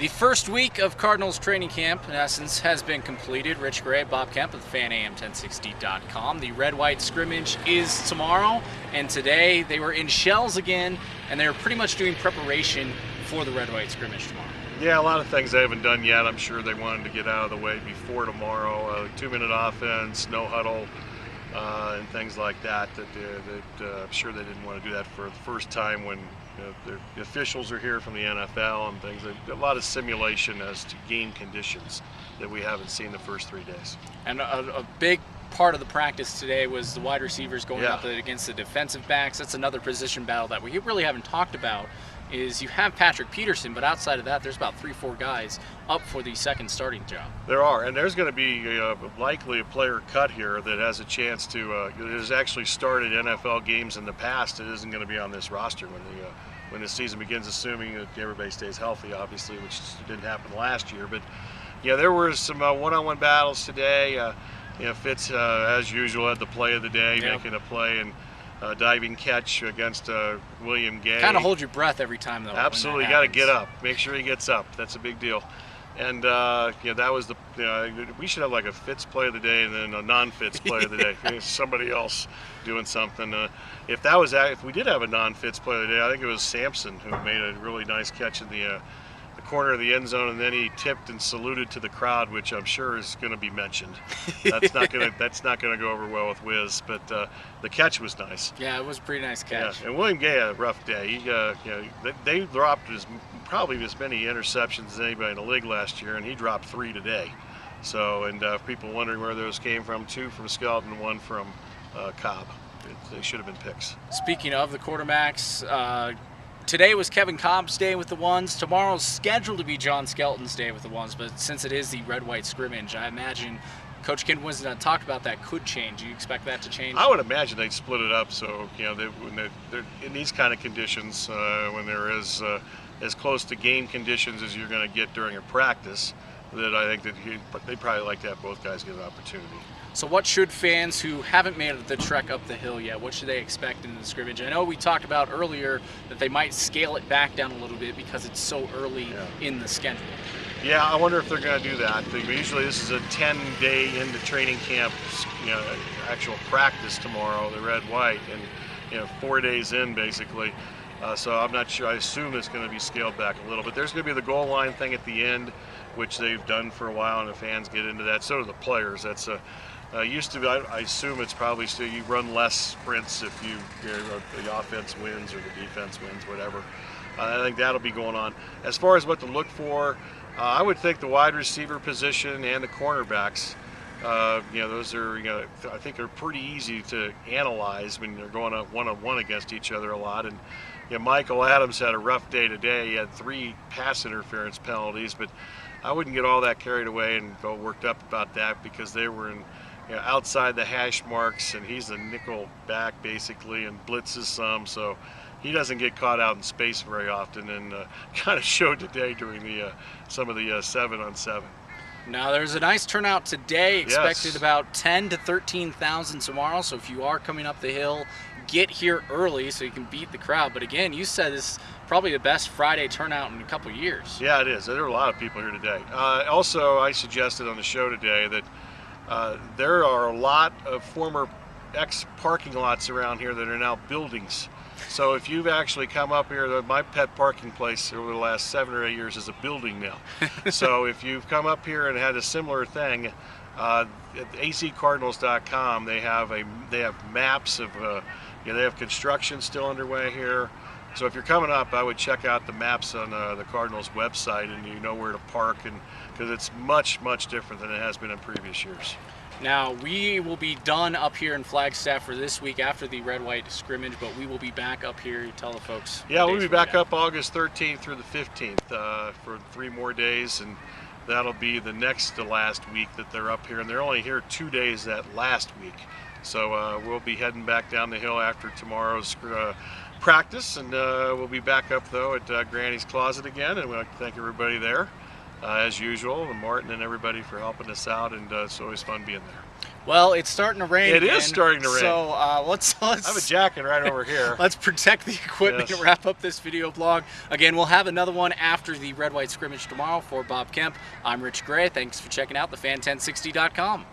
The first week of Cardinals training camp, in essence, has been completed. Rich Gray, Bob Kemp of FanAM1060.com. The Red White Scrimmage is tomorrow, and today they were in shells again, and they were pretty much doing preparation for the Red White Scrimmage tomorrow. Yeah, a lot of things they haven't done yet. I'm sure they wanted to get out of the way before tomorrow. 2-minute offense, no huddle, and things like that. I'm sure they didn't want to do that for the first time when the officials are here from the NFL and things. A lot of simulation as to game conditions that we haven't seen the first 3 days. And a big part of the practice today was the wide receivers going up against the defensive backs. That's another position battle that we really haven't talked about. Is you have Patrick Peterson, but outside of that, there's about 3-4 guys up for the second starting job. There are, and there's going to be likely a player cut here that has a chance to, has actually started NFL games in the past. It isn't going to be on this roster when the season begins, assuming that everybody stays healthy, obviously, which didn't happen last year. But yeah, there were some one-on-one battles today. Fitz, as usual, had the play of the day, making a play and diving catch against William Gay. Kind of hold your breath every time, though. Absolutely, got to get up. Make sure he gets up. That's a big deal. And that was we should have like a Fitz play of the day and then a non-Fitz play of the day. Somebody else doing something. If we did have a non-Fitz play of the day, I think it was Sampson who made a really nice catch in the corner of the end zone, and then he tipped and saluted to the crowd, which I'm sure is going to be mentioned. That's not going to go over well with Wiz, but the catch was nice. Yeah, it was a pretty nice catch. Yeah, and William Gay had a rough day. They dropped probably as many interceptions as anybody in the league last year, and he dropped 3 today. So, and people wondering where those came from: 2 from Skelton, 1 from Cobb. They should have been picks. Speaking of the quarterbacks, today was Kevin Cobb's day with the ones. Tomorrow's scheduled to be John Skelton's day with the ones, but since it is the Red White Scrimmage, I imagine Coach Ken Winston talked about that could change. Do you expect that to change? I would imagine they'd split it up so when they're in these kind of conditions, when there is as close to game conditions as you're going to get during a practice, that I think that they'd probably like to have both guys get an opportunity. So what should fans who haven't made the trek up the hill yet, what should they expect in the scrimmage? I know we talked about earlier that they might scale it back down a little bit because it's so early in the schedule. Yeah, I wonder if they're going to do that. Usually this is a 10-day into training camp, actual practice tomorrow, the Red White, and 4 days in basically. So I'm not sure. I assume it's going to be scaled back a little bit. There's going to be the goal line thing at the end, which they've done for a while, and the fans get into that. So do the players. That's used to be. I assume it's probably still you run less sprints if the offense wins or the defense wins, whatever. I think that'll be going on. As far as what to look for, I would think the wide receiver position and the cornerbacks. Those are I think they're pretty easy to analyze when they're going up one-on-one against each other a lot. And Michael Adams had a rough day today. He had 3 pass interference penalties, but I wouldn't get all that carried away and go worked up about that because they were in outside the hash marks, and he's a nickel back basically and blitzes some, so he doesn't get caught out in space very often, and kind of showed today during some of the 7-on-7. Now there's a nice turnout today, expected about 10 to 13,000 tomorrow, so if you are coming up the hill, get here early so you can beat the crowd. But again, you said this is probably the best Friday turnout in a couple of years. Yeah, it is. There are a lot of people here today. Also, I suggested on the show today that there are a lot of former ex-parking lots around here that are now buildings. So if you've actually come up here, my pet parking place over the last 7 or 8 years is a building now. So if you've come up here and had a similar thing, at acardinals.com they have maps of they have construction still underway here. So if you're coming up, I would check out the maps on the Cardinals website, and you know where to park, and because it's much different than it has been in previous years. Now, we will be done up here in Flagstaff for this week after the Red White Scrimmage, but we will be back up here. You tell the folks. Yeah, we'll be back up August 13th through the 15th for 3 more days, and that'll be the next to last week that they're up here. And they're only here 2 days that last week. So we'll be heading back down the hill after tomorrow's practice, and we'll be back up, though, at Granny's Closet again, and we'd like to thank everybody there. As usual, and Martin and everybody for helping us out, and it's always fun being there. Well, it's starting to rain. It again, is starting to rain. So let's I have a jacket right over here. let's protect the equipment Yes. and wrap up this video blog. Again, we'll have another one after the Red White Scrimmage tomorrow. For Bob Kemp, I'm Rich Gray. Thanks for checking out thefan1060.com.